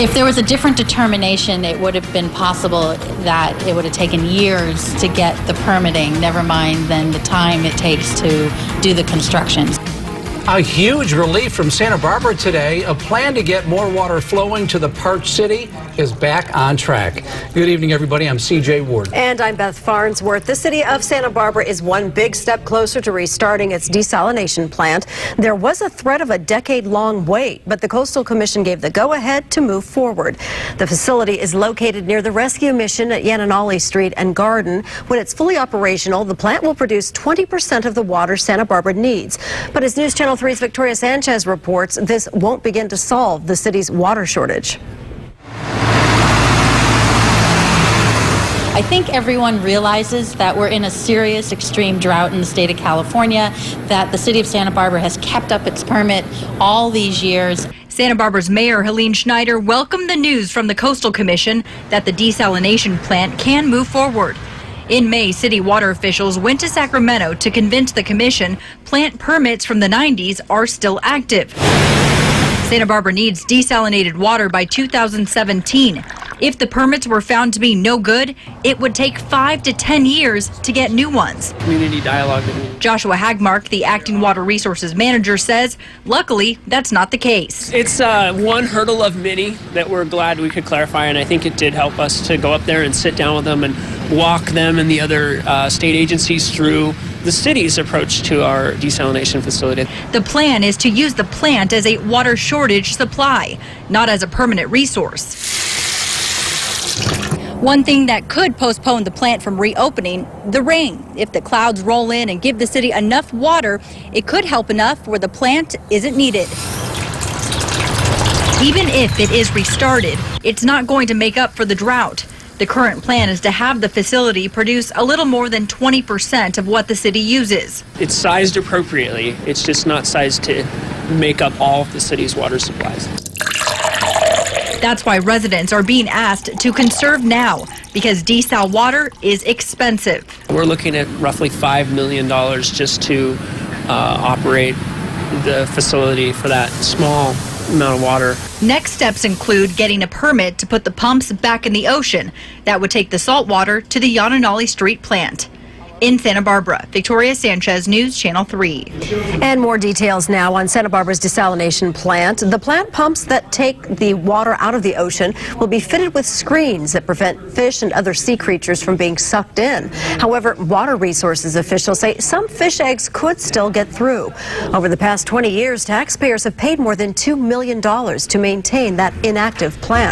If there was a different determination, it would have been possible that it would have taken years to get the permitting, never mind then the time it takes to do the construction. A huge relief from Santa Barbara today. A plan to get more water flowing to the parched city is back on track. Good evening, everybody. I'm CJ Ward. And I'm Beth Farnsworth. The city of Santa Barbara is one big step closer to restarting its desalination plant. There was a threat of a decade-long wait, but the Coastal Commission gave the go-ahead to move forward. The facility is located near the rescue mission at Yananali Street and Garden. When it's fully operational, the plant will produce 20% of the water Santa Barbara needs. But as News Channel 3's Victoria Sanchez reports, this won't begin to solve the city's water shortage. I think everyone realizes that we're in a serious extreme drought in the state of California, that the city of Santa Barbara has kept up its permit all these years. Santa Barbara's Mayor Helene Schneider welcomed the news from the Coastal Commission that the desalination plant can move forward. In May, city water officials went to Sacramento to convince the commission plant permits from the 90s are still active. Santa Barbara needs desalinated water by 2017. If the permits were found to be no good, it would take 5 to 10 years to get new ones. Community dialogue. Joshua Hagmark, the acting water resources manager, says luckily that's not the case. It's one hurdle of many that we're glad we could clarify, and I think it did help us to go up there and sit down with them and walk them and the other state agencies through the city's approach to our desalination facility. The plan is to use the plant as a water shortage supply, not as a permanent resource. One thing that could postpone the plant from reopening, the rain. If the clouds roll in and give the city enough water, it could help enough where the plant isn't needed. Even if it is restarted, it's not going to make up for the drought. The current plan is to have the facility produce a little more than 20% of what the city uses. It's sized appropriately. It's just not sized to make up all of the city's water supplies. That's why residents are being asked to conserve now, because desal water is expensive. We're looking at roughly $5 million just to operate the facility for that small amount of water. Next steps include getting a permit to put the pumps back in the ocean. That would take the salt water to the Yananali Street plant. In Santa Barbara, Victoria Sanchez, News Channel 3. And more details now on Santa Barbara's desalination plant. The plant pumps that take the water out of the ocean will be fitted with screens that prevent fish and other sea creatures from being sucked in. However, water resources officials say some fish eggs could still get through. Over the past 20 years, taxpayers have paid more than $2 million to maintain that inactive plant.